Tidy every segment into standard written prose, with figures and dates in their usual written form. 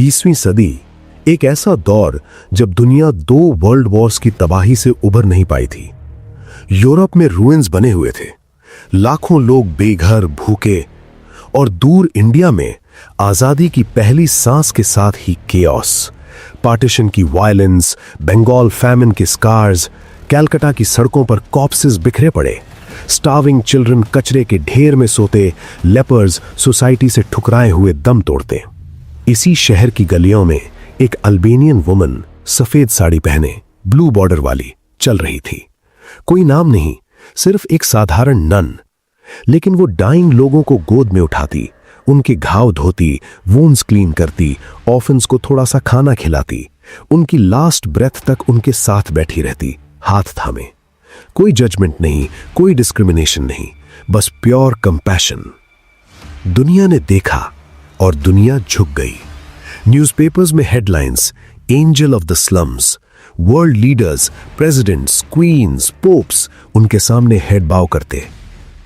20वीं सदी एक ऐसा दौर जब दुनिया 2 वर्ल्ड वॉर्स की तबाही से उबर नहीं पाई थी। यूरोप में रूइंस बने हुए थे, लाखों लोग बेघर भूखे, और दूर इंडिया में आजादी की पहली सांस के साथ ही केओस, पार्टीशन की वायलेंस, बंगाल फैमिन के स्कार्स, कैलकाटा की सड़कों पर कॉप्सेस बिखरे पड़े, स्टार्विंग चिल्ड्रन कचरे के ढेर में सोते, लेपर्स सोसाइटी से ठुकराए हुए दम तोड़ते। इसी शहर की गलियों में एक अल्बेनियन वुमन सफेद साड़ी पहने, ब्लू बॉर्डर वाली, चल रही थी। कोई नाम नहीं, सिर्फ एक साधारण नन, लेकिन वो डाइंग लोगों को गोद में उठाती, उनके घाव धोती, वूंड्स क्लीन करती, ऑर्फन्स को थोड़ा सा खाना खिलाती, उनकी लास्ट ब्रेथ तक उनके साथ बैठी रहती, हाथ थामे। कोई जजमेंट नहीं, कोई डिस्क्रिमिनेशन नहीं, बस प्योर कंपैशन। दुनिया ने देखा और दुनिया झुक गई। न्यूज़पेपर्स में headlines, angel of the slums, world leaders, presidents, queens, popes उनके सामने हेड बाव करते।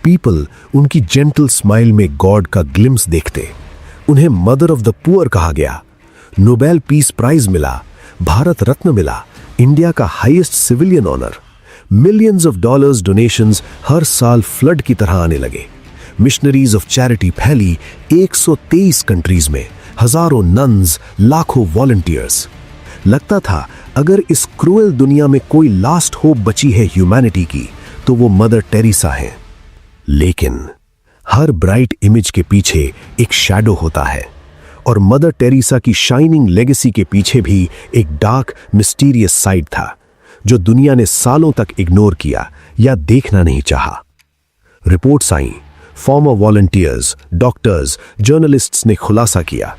पीपल उनकी जेंटल स्माइल में गॉड का ग्लिम्स देखते। उन्हें मदर ऑफ द पुअर कहा गया, नोबेल पीस प्राइज मिला, भारत रत्न मिला, इंडिया का highest civilian honour. Millions of dollars donations हर साल फ्लड की तरह आने लगे। मिशनरीज ऑफ चैरिटी फैली 123 कंट्रीज में, हजारों नन्स, लाखों वॉलंटियर्स। लगता था अगर इस क्रूएल दुनिया में कोई लास्ट होप बची है ह्यूमैनिटी की, तो वो मदर टेरेसा है। लेकिन हर ब्राइट इमेज के पीछे एक शैडो होता है, और मदर टेरेसा की शाइनिंग लेगेसी के पीछे भी एक डार्क मिस्टीरियस साइड था, जो दुनिया ने सालों तक इग्नोर किया या देखना नहीं चाहा। रिपोर्ट्स आईं, फॉर्मर वॉलंटियर्स, डॉक्टर्स, जर्नलिस्ट्स ने खुलासा किया।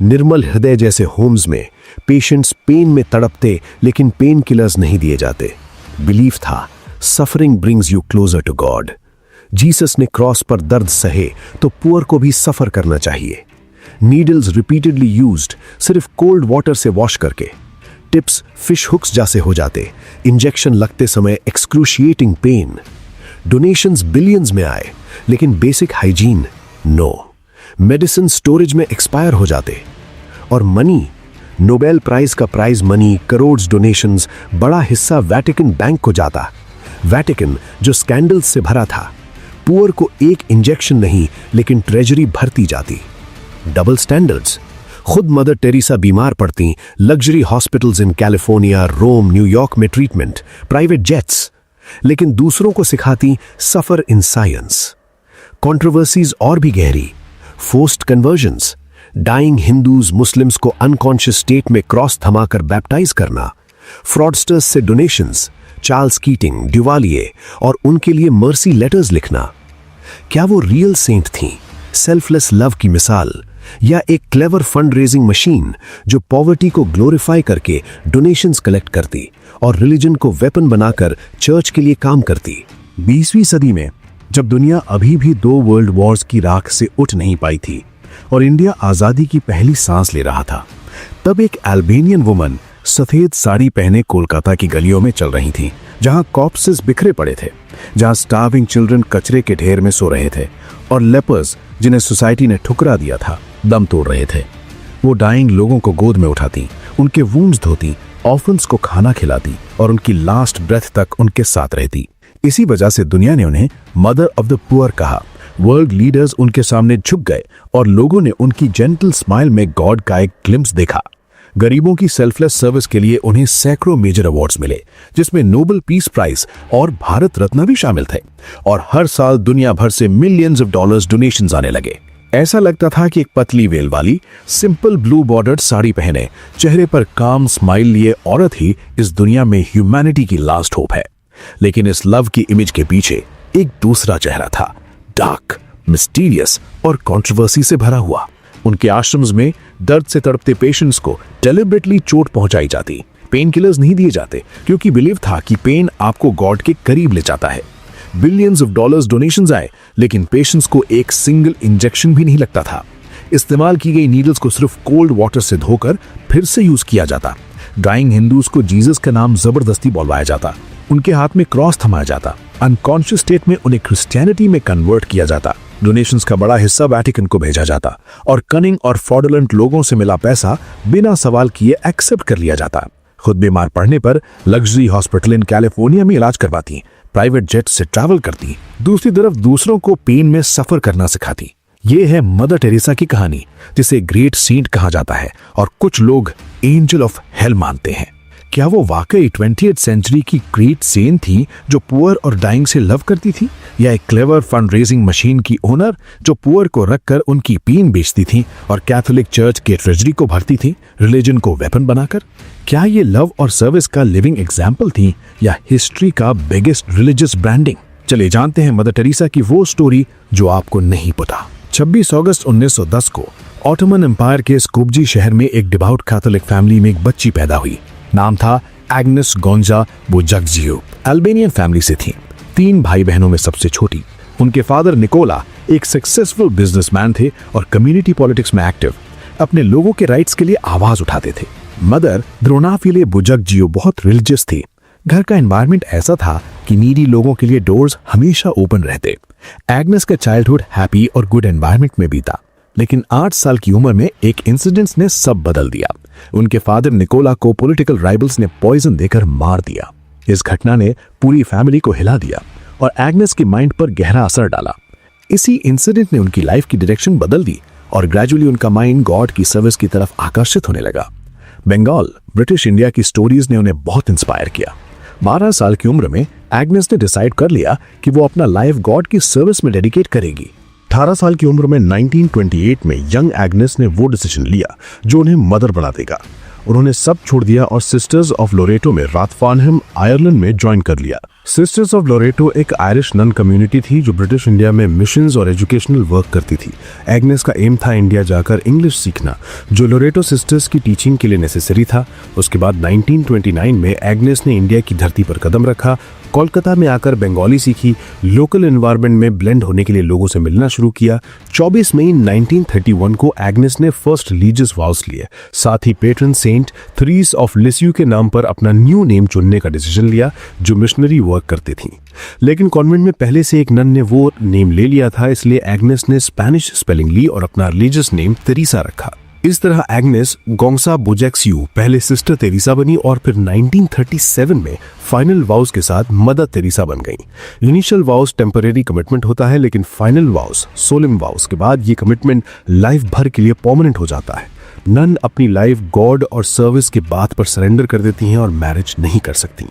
निर्मल हृदय जैसे होम्स में पेशेंट्स पेन में तड़पते, लेकिन पेन किलर्स नहीं दिए जाते। बिलीफ था suffering brings you closer to God. Jesus ने क्रॉस पर दर्द सहे तो पुअर को भी सफर करना चाहिए। नीडल्स रिपीटेडली यूज्ड, सिर्फ कोल्ड वाटर से वॉश करके। टिप्स फिश हुक्स जैसे हो जाते, इंजेक्शन लगते समय एक्सक्रूशिएटिंग पेन। डोनेशंस बिलियंस में आए, लेकिन basic hygiene no. Medicine storage में एक्सपायर हो जाते। और मनी, नोबेल प्राइज का प्राइज मनी, करोड़ डोनेशंस, बड़ा हिस्सा वैटिकन बैंक को जाता। वैटिकन जो स्कैंडल्स से भरा था, पुअर को एक इंजेक्शन नहीं, लेकिन ट्रेजरी भरती जाती। डबल स्टैंडर्ड्स, खुद मदर टेरेसा बीमार पड़ती, luxury hospitals in California, Rome, New York में ट्रीटमेंट, प्राइवेट जेट्स, लेकिन दूसरों को सिखाती सफर इन साइंस। कंट्रोवर्सीज और भी गहरी, forced conversions, dying Hindus Muslims को अनकॉन्शियस स्टेट में क्रॉस थमाकर बैप्टाइज करना, फ्रॉडस्टर्स से डोनेशंस, चार्ल्स कीटिंग, ड्यूवालिये और उनके लिए मर्सी लेटर्स लिखना। क्या वो रियल सेंट थीं, सेल्फलेस लव की मिसाल, या एक क्लेवर फंड रेजिंग मशीन जो पॉवर्टी को ग्लोरीफाई करके डोनेशंस कलेक्ट करती और रिलीजन को वेपन बनाकर चर्च के लिए काम करती? 20वीं सदी में जब दुनिया अभी भी 2 वर्ल्ड वॉर्स की राख से उठ नहीं पाई थी और इंडिया आजादी की पहली सांस ले रहा था, तब एक अल्बेनियन वुमन सफेद साड़ी पहने कोलकाता की गलियों में चल रही थी, जहां कॉप्सेस बिखरे पड़े थे, जहां स्टार्विंग चिल्ड्रन कचरे के ढेर में सो रहे थे, और लेपर्स जिन्हें सोसाइटी ने ठुकरा दिया था दम तोड़ रहे थे। वो डाइंग लोगों को गोद में उठाती, उनके वूंड्स धोती, ऑर्फन्स को खाना खिलाती और उनकी लास्ट ब्रेथ तक उनके साथ रहती। इसी वजह से दुनिया ने उन्हें मदर ऑफ द पुअर कहा। वर्ल्ड लीडर्स उनके सामने झुक गए और लोगों ने उनकी जेंटल स्माइल में गॉड का एक ग्लिम्स देखा। गरीबों की सेल्फलेस सर्विस के लिए उन्हें सैकड़ों मेजर अवार्ड्स मिले, जिसमें नोबेल पीस प्राइज और भारत रत्न भी शामिल थे, और हर साल दुनिया भर से मिलियंस ऑफ डॉलर्स डोनेशंस आने लगे। ऐसा लगता था कि एक पतली वेल वाली सिंपल ब्लू बॉर्डर्ड साड़ी पहने, चेहरे पर काम स्माइल लिए औरत ही इस दुनिया में ह्यूमैनिटी की लास्ट होप है। लेकिन इस लव की इमेज के पीछे एक दूसरा चेहरा था, डार्क, मिस्टीरियस और कंट्रोवर्सी से भरा हुआ। उनके आश्रम्स में दर्द से तड़पते पेशेंट्स को डेलिबरेटली चोट पहुंचाई जाती, पेन किलर्स नहीं दिए जाते, क्योंकि बिलीव था कि पेन आपको गॉड के करीब ले जाता है। बिलियंस ऑफ डॉलर्स डोनेशंस आए, लेकिन पेशेंट्स को एक सिंगल इंजेक्शन भी नहीं लगता था। इस्तेमाल की गई नीडल्स को सिर्फ कोल्ड वाटर से धोकर फिर से यूज किया जाता। डाइंग हिंदूज को जीसस का नाम जबरदस्ती बोलवाया जाता, उनके हाथ में क्रॉस थमाया जाता, अनकॉन्शियस स्टेट में उन्हें क्रिश्चियनिटी में कन्वर्ट किया जाता। डोनेशंस का बड़ा हिस्सा वेटिकन को भेजा जाता और कनिंग और फ्रॉडुलेंट लोगों से मिला पैसा बिना सवाल किए एक्सेप्ट कर लिया जाता। खुद बीमार पड़ने पर लग्जरी हॉस्पिटल इन कैलिफोर्निया में इलाज करवाती, प्राइवेट जेट से ट्रैवल करती, दूसरी तरफ दूसरों को पेन में सफर करना सिखाती। ये है मदर टेरेसा की कहानी, जिसे ग्रेट सेंट कहा जाता है और कुछ लोग एंजल ऑफ हेल मानते हैं। क्या वो वाकई 20th सेंचुरी की ग्रेट सेंट थी जो पुअर और डाइंग से लव करती थी, या एक क्लेवर फंड रेजिंग मशीन की ओनर जो पुअर को रखकर उनकी पेन बेचती थी और कैथोलिक चर्च के ट्रेजरी को भरती थी रिलीजन को वेपन बनाकर? क्या ये लव और सर्विस का लिविंग एग्जाम्पल थी या हिस्ट्री का बिगेस्ट रिलीजियस ब्रांडिंग? चलिए जानते हैं मदर टेरेसा की वो स्टोरी जो आपको नहीं पता। 26 अगस्त 1910 को ऑटोमन एम्पायर के स्कुब्जी शहर में एक डिवाउट कैथोलिक फैमिली में एक बच्ची पैदा हुई। नाम था एग्नेस गोंजा बुजक्जियो। अल्बेनियन फैमिली से थी, 3 भाई बहनों में सबसे छोटी। उनके फादर निकोला एक सक्सेसफुल बिजनेसमैन थे और कम्युनिटी पॉलिटिक्स में एक्टिव, अपने लोगों के राइट्स के लिए आवाज उठाते थे। मदर द्रोनाफिले बुजक्जियो बहुत रिलीजियस थी। घर का एनवायरनमेंट ऐसा था कि नीडी लोगों के लिए डोर्स हमेशा ओपन रहते। एग्नेस का चाइल्डहुड हैप्पी और गुड एनवायरनमेंट में बीता, लेकिन 8 साल की उम्र में एक इंसिडेंट ने सब बदल दिया। उनके फादर निकोला को पॉलिटिकल राइवल्स ने पॉइजन देकर मार दिया। इस घटना ने पूरी फैमिली को हिला दिया और एग्नेस के माइंड पर गहरा असर डाला। इसी इंसिडेंट ने उनकी लाइफ की डायरेक्शन बदल दी और ग्रेजुअली उनका माइंड गॉड की सर्विस की तरफ आकर्षित होने लगा। बंगाल, ब्रिटिश इंडिया की स्टोरीज ने उन्हें बहुत इंस्पायर किया। 12 साल की उम्र में एग्नेस ने डिसाइड कर लिया कि वो अपना लाइफ गॉड की सर्विस में डेडिकेट करेगी। 18 साल की उम्र में 1928 में यंग एग्नेस ने वो डिसीजन लिया जो उन्हें मदर बना देगा। उन्होंने सब छोड़ दिया और सिस्टर्स ऑफ लोरेटो में राथफार्नहम, आयरलैंड में ज्वाइन कर लिया। सिस्टर्स ऑफ लोरेटो एक आयरिश नन कम्युनिटी थी जो ब्रिटिश इंडिया में मिशंस और एजुकेशनल वर्क करती थी। एग्नेस का एम था इंडिया जाकर इंग्लिश सीखना, जो लोरेटो सिस्टर्स की टीचिंग के लिए नेसेसरी था। उसके बाद 1929 में एग्नेस ने इंडिया की धरती पर कदम रखा, कोलकाता में आकर बंगाली सीखी, लोकल एनवायरनमेंट में ब्लेंड होने के लिए लोगों से मिलना शुरू किया। 24 मई 1931 को एग्नेस ने फर्स्ट रिलीजियस वाउस लिए, साथ ही पेट्रन सेंट थ्रीस ऑफ लिस्यू के नाम पर अपना न्यू नेम चुनने का डिसीजन लिया जो मिशनरी वर्क करती थी। लेकिन कॉन्वेंट में पहले से एक नन ने वो नेम ले लिया था, इसलिए एग्नेस ने स्पेनिश स्पेलिंग ली और अपना रिलीजियस नेम तेरेसा रखा। इस तरह एग्नेस गोंसा बुजक्जियो पहले सिस्टर तेरेसा बनी और फिर 1937 में फाइनल वाउस के साथ मदर तेरेसा बन गई। इनिशियल वाउस टेम्परेरी कमिटमेंट होता है, लेकिन फाइनल वाउस सोलम वाउस के बाद ये कमिटमेंट लाइफ भर के लिए परमानेंट हो जाता है। नन अपनी लाइफ गॉड और सर्विस के बात पर सरेंडर कर देती हैं और मैरिज नहीं कर सकती।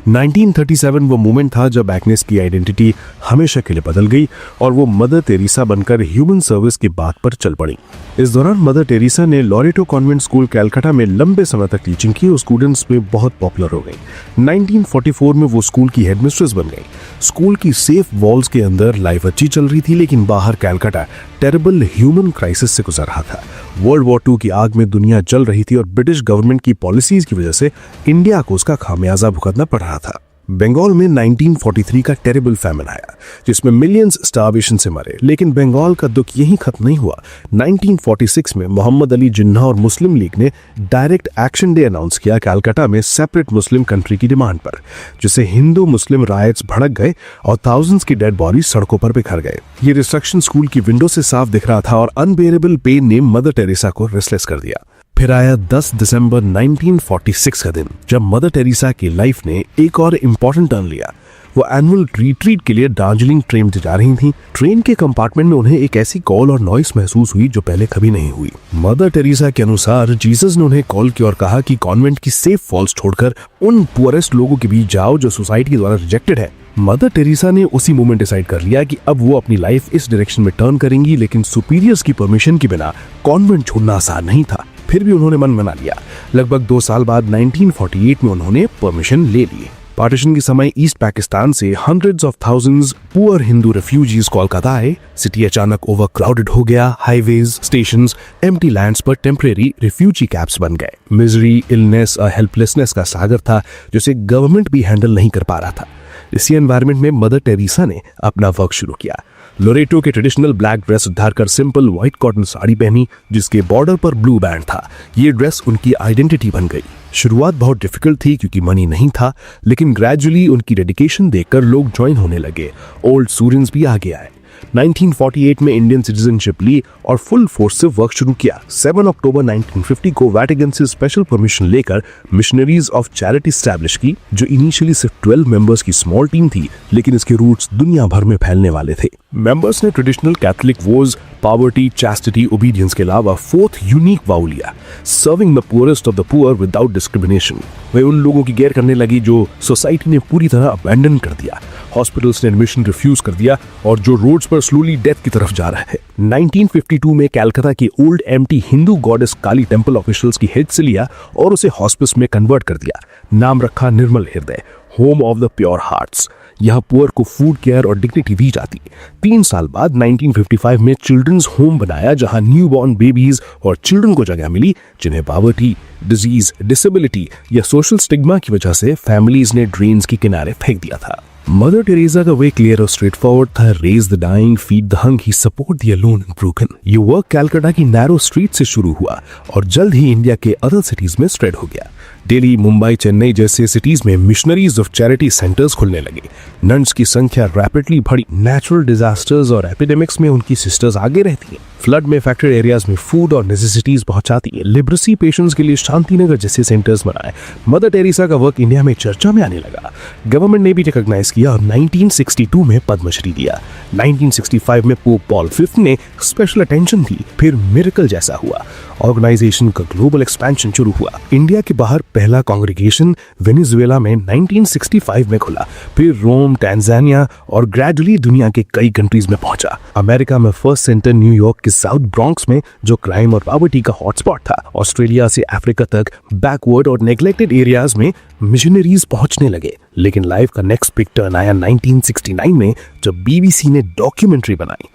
1937 वो मोमेंट था जब एग्नेस की आइडेंटिटी हमेशा के लिए बदल गई और वो मदर तेरेसा बनकर ह्यूमन सर्विस की बात पर चल पड़ी। इस दौरान मदर तेरेसा ने लोरेटो कॉन्वेंट स्कूल कलकत्ता में लंबे समय तक टीचिंग की और स्टूडेंट्स में बहुत पॉपुलर हो गई। 1944 में वो स्कूल की हेडमिस्ट्रेस बन गई। स्कूल की सेफ वॉल्स के अंदर लाइफ अच्छी चल रही थी, लेकिन बाहर कलकत्ता टेरिबल ह्यूमन क्राइसिस से गुजर रहा था। वर्ल्ड वॉर 2 की आग में दुनिया जल रही थी और ब्रिटिश गवर्नमेंट की पॉलिसीज की वजह से इंडिया को उसका खामियाजा भुगतना पड़ रहा था। बंगाल में 1943 का टेरिबल फैमिन आया जिसमें मिलियंस स्टार्वेशन से मरे, लेकिन बंगाल का दुख यहीं खत्म नहीं हुआ। 1946 में मोहम्मद अली जिन्ना और मुस्लिम लीग ने डायरेक्ट एक्शन डे अनाउंस किया कलकत्ता में सेपरेट मुस्लिम कंट्री की डिमांड पर, जिससे हिंदू मुस्लिम राइट्स भड़क गए और थाउजेंड्स की डेड बॉडीज सड़कों पर बिखर गए। ये डिस्ट्रक्शन स्कूल की विंडो से साफ दिख रहा था और अनबेरेबल पेन ने मदर टेरेसा को रेस्टलेस कर दिया। फिर आया 10 दिसंबर 1946 का दिन, जब मदर टेरेसा की लाइफ ने एक और इम्पोर्टेंट टर्न लिया। वो एनुअल रिट्रीट के लिए दार्जिलिंग ट्रेन से जा रही थी। ट्रेन के कंपार्टमेंट में उन्हें एक ऐसी कॉल और नॉइस महसूस हुई जो पहले कभी नहीं हुई। मदर टेरेसा के अनुसार जीसस ने उन्हें कॉल किया और कहा कि कॉन्वेंट की सेफ वॉल्स छोड़कर उन पुअरेस्ट लोगों के बीच जाओ जो सोसाइटी द्वारा रिजेक्टेड है। मदर टेरेसा ने उसी मोमेंट डिसाइड कर लिया कि अब वो अपनी लाइफ इस डायरेक्शन में टर्न करेंगी, लेकिन सुपीरियर्स की परमिशन के बिना कॉन्वेंट छोड़ना आसान नहीं था। फिर भी उन्होंने मन बना लिया। लगभग 2 साल बाद 1948 में उन्होंने परमिशन ले ली। पार्टीशन के समय ईस्ट पाकिस्तान से hundreds of thousands poor Hindu refugees Kolkata आए। सिटी अचानक ओवरक्राउडेड हो गया। हाईवेज, स्टेशंस, एम्प्टी लैंड्स पर टेम्परेरी रेफ्यूजी कैंप्स बन गए। मिजरी, इलनेस और हेल्पलेसनेस का सागर था जिसे गवर्नमेंट भी हैंडल नहीं कर पा रहा था। इसी एनवायरनमेंट में मदर टेरेसा ने अपना वर्क शुरू किया। लोरेटो के ट्रेडिशनल ब्लैक ड्रेस उतार कर सिंपल व्हाइट कॉटन साड़ी पहनी जिसके बॉर्डर पर ब्लू बैंड था। ये ड्रेस उनकी आइडेंटिटी बन गई। शुरुआत बहुत डिफिकल्ट थी क्योंकि मनी नहीं था, लेकिन ग्रेजुअली उनकी डेडिकेशन देखकर लोग ज्वाइन होने लगे। ओल्ड स्टूडेंट्स भी आगे आए। 1948 में इंडियन सिटीजनशिप ली और फुल फोर्स से वर्क शुरू किया। 7 अक्टूबर 1950 को वेटिकन से स्पेशल परमिशन लेकर मिशनरीज ऑफ चैरिटी एस्टैब्लिश की, जो इनिशियली सिर्फ 12 मेंबर्स की स्मॉल टीम थी, लेकिन इसके रूट्स दुनिया भर में फैलने वाले थे। मेंबर्स ने traditional Catholic vows, poverty, chastity, obedience के अलावा फोर्थ यूनिक वाउ लिया, serving the poorest of the poor without discrimination. वे उन लोगों की केयर करने लगी जो सोसाइटी ने पूरी तरह अबैंडन कर दिया, हॉस्पिटल्स ने एडमिशन रिफ्यूज कर दिया और जो रोड्स पर स्लोली डेथ की तरफ जा रहे थे। 1952 में कलकत्ता के ओल्ड एम्प्टी हिंदू गॉडेस काली टेंपल ऑफिशियल्स की हेल्प से लिया और उसे हॉस्पिस में कन्वर्ट कर दिया। नाम रखा निर्मल हृदय, home of the pure hearts. यहाँ पुअर को फूड केयर और डिग्निटी दी जाती। 3 साल बाद 1955 में चिल्ड्रंस होम बनाया, जहां न्यूबॉर्न बेबीज और चिल्ड्रन को जगह मिली जिन्हें पॉवर्टी, डिजीज, डिसेबिलिटी या सोशल स्टिग्मा की वजह से फैमिलीज ने ड्रेन्स के किनारे फेंक दिया था। मदर टेरेसा का वे क्लियर और स्ट्रेट फॉरवर्ड था। Raise the dying, feed the hungry, support the alone and broken. ये वर्क कलकत्ता की नैरो स्ट्रीट से शुरू हुआ और जल्द ही इंडिया के अदर सिटीज में स्प्रेड हो गया। दिल्ली, मुंबई, चेन्नई जैसे सिटीज में मिशनरीज ऑफ चैरिटी सेंटर्स खुलने लगे। नन्स की संख्या रैपिडली बढ़ी। नेचुरल डिजास्टर्स और एपिडेमिक्स में उनकी सिस्टर्स आगे रहती हैं। फ्लड में अफेक्टेड एरियाज में फूड और नेसेसिटीज पहुंचाती है। लिबरेसी पेशेंट्स के लिए शांतिनगर जैसे सेंटर्स बनाए। मदर टेरेसा का वर्क इंडिया में चर्चा में आने लगा। गवर्नमेंट ने भी रिकॉग्नाइज किया और 1962 में पद्मश्री दिया। 1965 में पोप पॉल V ने स्पेशल अटेंशन दी। फिर मिरेकल जैसा हुआ। ऑर्गेनाइजेशन का ग्लोबल एक्सपेंशन शुरू हुआ। इंडिया के बाहर पहला कांग्रेगेशन वेनेजुएला में 1965 में खुला, फिर रोम, टैंजानिया और ग्रेजुअली दुनिया के कई कंट्रीज में पहुंचा। अमेरिका में फर्स्ट सेंटर न्यूयॉर्क के साउथ ब्रॉन्क्स में, जो क्राइम और पॉवर्टी का हॉटस्पॉट था। ऑस्ट्रेलिया से अफ्रीका तक बैकवर्ड और नेग्लेक्टेड एरियाज में मिशनरीज पहुंचने लगे। लेकिन लाइफ का नेक्स्ट बिग टर्न आया 1969 में, जब बीबीसी ने डॉक्यूमेंट्री बनाई,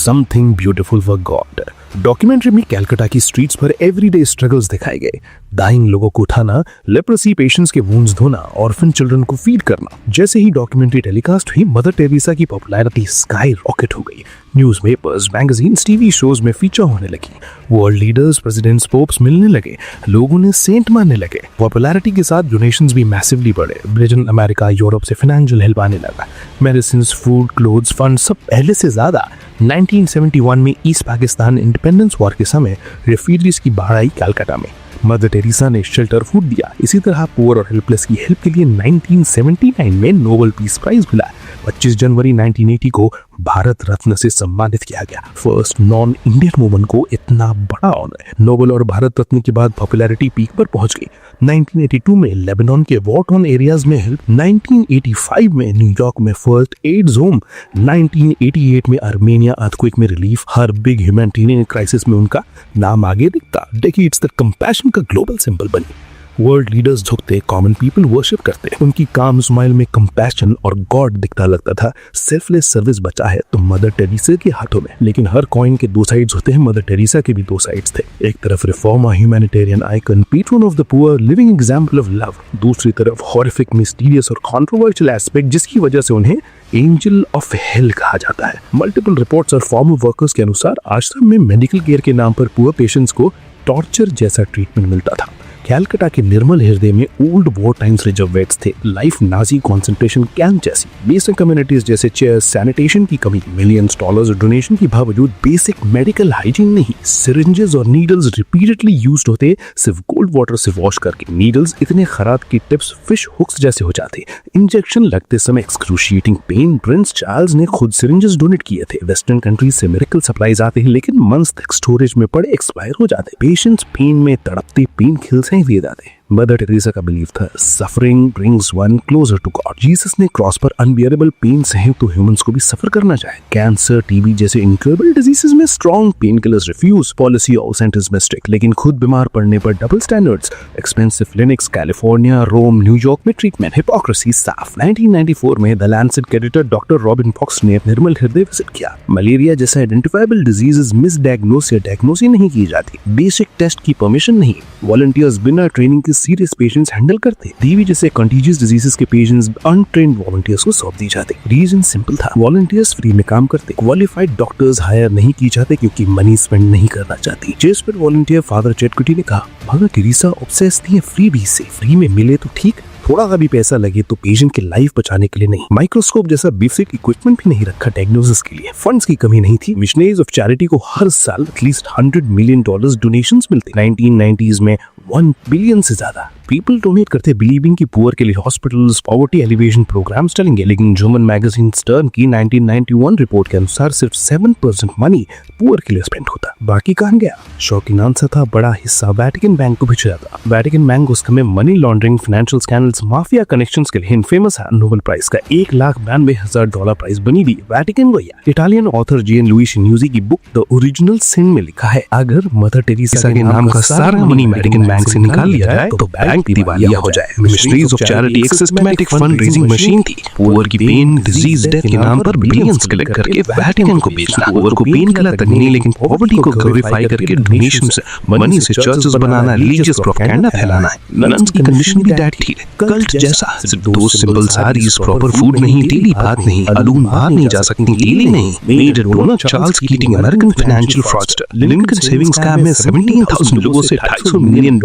something beautiful for God. Documentary में कलकत्ता की स्ट्रीट्स पर एवरीडे स्ट्रगल्स दिखाए गए। डाइंग लोगों को उठाना, लेप्रोसी पेशेंट्स के वुंड्स धोना, ऑर्फन चिल्ड्रन को फीड करना। जैसे ही डॉक्यूमेंट्री टेलीकास्ट हुई, मदर टेरेसा की पॉपुलैरिटी स्काई रॉकेट हो गई। न्यूज़पेपर्स, मैगजीन्स, टीवी शोज में फीचर होने लगी। वर्ल्ड लीडर्स, प्रेसिडेंट्स, पोप्स मिलने लगे। लोगों ने सेंट मानने लगे। पॉपुलैरिटी के साथ डोनेशंस भी मैसिवली बढ़े। ब्रिटेन, अमेरिका, यूरोप से फाइनेंशियल हेल्प आने लगा। मेडिसिन, फूड, क्लोथ्स, फंड सब पहले से ज्यादा। 1971 में ईस्ट पाकिस्तान इंडिपेंडेंस वॉर के समय रेफ्यूजीज की बाढ़ आई कलकत्ता में। मदर टेरेसा ने शेल्टर, फूड दिया। इसी तरह पुअर और हेल्पलेस की हेल्प के लिए 1979 में नोबेल पीस प्राइज मिला। 25 जनवरी 1980 को भारत रत्न से सम्मानित किया गया। फर्स्ट नॉन इंडियन वुमन को इतना बड़ा ऑनर। नोबेल और भारत रत्न के बाद पॉपुलैरिटी पीक पर पहुंच गई। 1982 में लेबनान के वॉर टॉर्न एरियाज में हेल्प। 1985 में न्यूयॉर्क में फर्स्ट एड्स होम। 1988 में आर्मेनिया अर्थक्वेक में रिलीफ। हर बिग ह्यूमैनिटेरियन क्राइसिस में उनका नाम आगे दिखता। डेकेड्स तक कंपैशन का ग्लोबल सिंबल बनी। वर्ल्ड लीडर्स झुकते, कॉमन पीपल वर्शिप करते। उनकी काम स्माइल में कंपैशन और गॉड दिखता लगता था। सेल्फलेस सर्विस बचा है तो मदर टेरेसा के हाथों में। लेकिन हर कॉइन के 2 साइड्स होते हैं। मदर टेरेसा के भी 2 साइड्स थे। एक तरफ reformer, humanitarian icon, pattern of the poor, living example of love. दूसरी तरफ हॉरिफिक, मिस्टीरियस और कंट्रोवर्शियल एस्पेक्ट, जिसकी वजह से उन्हें एंजल ऑफ हेल कहा जाता है। मल्टीपल रिपोर्ट्स और फॉर्मर वर्कर्स के अनुसार आश्रम में मेडिकल केयर के नाम पर पुअर पेशेंट्स को टॉर्चर जैसा ट्रीटमेंट मिलता था। कलकत्ता के निर्मल हृदय में old war times reserve vets थे। लाइफ नाजी कॉन्सेंट्रेशन कैंप जैसी। बेसिक कम्युनिटीज जैसे चेयर्स, सैनिटेशन की कमी, मिलियंस डॉलर्स डोनेशन के बावजूद बेसिक मेडिकल हाइजीन नहीं। सिरिंजेस और नीडल्स रिपीटेडली यूज्ड होते, सिर्फ कोल्ड वाटर से वॉश करके। नीडल्स इतने खराब कि टिप्स फिश हुक्स जैसे हो जाते। इंजेक्शन लगते समय एक्सक्रूशिएटिंग पेन। प्रिंस चार्ल्स ने खुद सिरिंजेस डोनेट किए थे। वेस्टर्न कंट्रीज से मिरेकल सप्लाईज आते हैं, लेकिन मंथ्स तक स्टोरेज में पड़े एक्सपायर हो जाते। पेशेंट्स पेन में तड़पते, पेन किल्स दिए जाते। मदर टेरेसा का बिलीफ था, suffering brings one closer to God. Jesus ने क्रॉस पर अनबियरेबल पेन सहे तो ह्यूमंस को भी सफर करना चाहे। कैंसर, टीबी जैसे इनक्योरेबल डिजीजेस में strong pain killers refuse. Policy all centres में स्ट्रिक्ट, लेकिन खुद बीमार पड़ने पर double standards. Expensive clinics, California, Rome, New York में ट्रीटमेंट। हिपोक्रेसी साफ। 1994 में द लैंसेट के एडिटर डॉक्टर रॉबिन फॉक्स ने निर्मल हृदय विजिट किया। मलेरिया जैसा आइडेंटिफाइबल डिजीजेस मिसडायग्नोस या डायग्नोसिस नहीं की जाती। बेसिक टेस्ट की परमिशन नहीं। वॉलंटियर्स बिना ट्रेनिंग के सीरियस पेशेंट्स हैंडल करते। टीबी जैसे कंटीजियस डिजीजेस के पेशेंट्स अनट्रेन्ड वॉलंटियर्स को सौंप दी जाते। रीजन सिंपल था, वॉलंटियर्स फ्री में काम करते। क्वालिफाइड डॉक्टर्स हायर नहीं की जाते क्योंकि मनी स्पेंड नहीं करना चाहती। जिस पर वॉलंटियर फादर चेटकुटी ने कहा, मदर टेरेसा ऑब्सेस्ड थी फ्री भी से। फ्री में मिले तो ठीक, थोड़ा सा भी पैसा लगे तो पेशेंट की लाइफ बचाने के लिए नहीं, माइक्रोस्कोप जैसा बेसिक इक्विपमेंट भी नहीं रखा डायग्नोसिस के लिए। फंड्स की कमी नहीं थी। मिशनरीज ऑफ चैरिटी को हर साल एटलीस्ट $100 मिलियन डोनेशंस मिलते। 1990s में 1 बिलियन से ज्यादा पीपल डोनेट करते, बिलीविंग की पुअर के लिए हॉस्पिटल्स, पॉवर्टी एलिवेशन प्रोग्राम्स चलेंगे। लेकिन जर्मन मैगजीन स्टर्न की 1991 रिपोर्ट के अनुसार सिर्फ 7% मनी पुअर के लिए स्पेंड होता। बाकी कहां गया? शॉकिंग आंसर था, बड़ा हिस्सा वेटिकन बैंक को भेजा जाता। वेटिकन बैंक उस समय money laundering, financial scandals, mafia connections के लिए इनफेमस है। नोबेल प्राइज का $1,92,000 प्राइज बनी भी वेटिकन को। इटालियन ऑथर जेन लुई शिन्यूजी की बुक द ओरिजिनल सिन में लिखा है, अगर मदर टेरेसा के नाम का सारा मनी वेटिकन बैंक से निकाल लिया जाए तो बैंक दिवालिया हो जाए। मिशनरीज ऑफ चैरिटी एक सिस्टमैटिक फंड रेजिंग मशीन थी। पुअर की पेन, डिजीज, डेथ के नाम पर बिलियंस कलेक्ट करके वेटिकन को बेचना। पुअर को पेन किलर तक नहीं, लेकिन पॉवर्टी को ग्लोरीफाई करके डोनेशन से, मनी से चर्चेस बनाना, रिलीजियस प्रोपेगेंडा फैलाना है। नन्स की कंडीशन भी दैट थी, कल्ट जैसा। सिर्फ दो सिंपल सारीज, प्रॉपर फूड नहीं, डेली बात नहीं, अलून बाहर नहीं जा सकती, डेली नहीं। Major donor Charles Keating, American financial fraudster, Lincoln saving scam में 17,000 लोगों से $250 मिलियन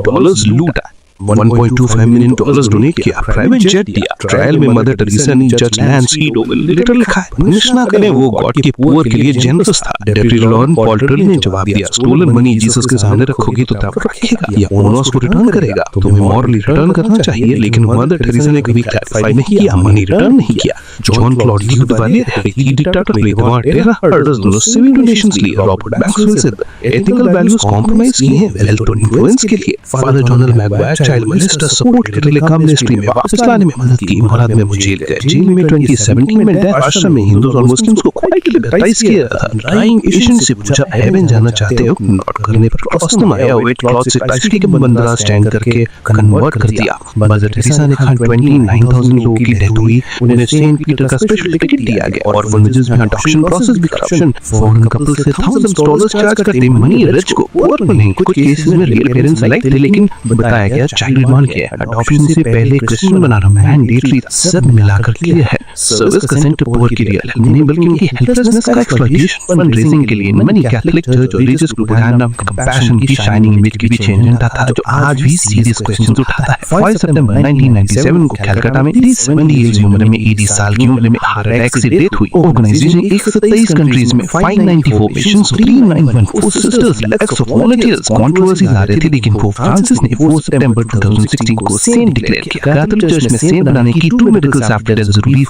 लूटा। $1.25 मिलियन डोनेट किया, प्राइवेट जेट दिया। ट्रायल में मदर टेरेसा ने जज लैंस ईडो में लेटर लिखा है, पनिश ना करें, वो गॉड के पुअर के लिए जेनरस था। डेप्टी लॉर्ड पॉल्टर ने जवाब दिया, स्टोलन मनी जीसस के सामने रखोगी तो तब रखेगा या ओनर्स को रिटर्न करेगा। तुम्हें मॉरली रिटर्न करना चाहिए, लेकिन मदर टेरेसा ने कभी क्लैरिफाई नहीं किया, मनी रिटर्न नहीं किया। जॉन क्लॉड लीड वाले डिक्टेटर लेगवा टेरा हर्डर्स दोनों सिविल डोनेशंस लिए। रॉबर्ट मैक्सवेल से एथिकल वैल्यूज कॉम्प्रोमाइज किए हैं वेल्थ और इन्फ्लुएंस के लिए। Father John Maguire child molester support के लिए कम्युनिस्ट्री में वापस लाने में मदद की। मुराद में वो जेल गए। जेल में 2017 में डेथ आश्रम में हिंदू और मुस्लिम्स को क्वाइटली बैप्टाइज किया था। ड्राइंग एशियन से पूछा, हेवन जाना चाहते हो? नॉट करने पर कस्टम आया, वेट क्लॉथ से टाइफी के बंदरा स्टैंड करके कन्वर्ट कर दिया। मदर टेरेसा ने कहा 29,000 लोगों की डेथ हुई, उन्हें सेंट पीटर का स्पेशल टिकट दिया गया। और विलेजेस में अडॉप्शन प्रोसेस भी करप्शन, फॉरेन कपल से $1,000 चार्ज करते, मनी रिच को पुअर को नहीं। कुछ केसेस में रियल पेरेंट्स लाइक थे, लेकिन बताया गया चाइल्ड मान गया। अडॉप्शन से पहले क्रिश्चियन बनाना मैंडेटरी, सब मिलाकर क्लियर है। सर्विस का सेंटर पुअर की रियल नहीं, बल्कि उनकी हेल्पलेसनेस का एक्सप्लॉइटेशन। फंड रेजिंग के लिए मनी कैथोलिक चर्च और रिलीजियस प्रोपेगेंडा, कंपैशन की शाइनिंग इमेज की भी चेंज था, जो आज भी सीरियस क्वेश्चंस उठाता है। 5 सितंबर 1997 को कलकत्ता में 70 इयर्स की उम्र में 80 साल की उम्र में हार्ट अटैक से डेथ हुई। ऑर्गेनाइजेशन 123 कंट्रीज में 594 patients, 3,914 sisters, lakhs of volunteers. Controversies आ रही थी, लेकिन पोप फ्रांसिस ने 4 सितंबर 2016 को सेंट डिक्लेयर किया। कैथोलिक चर्च में सेंट बनाने की 2 miracles after death जरूरी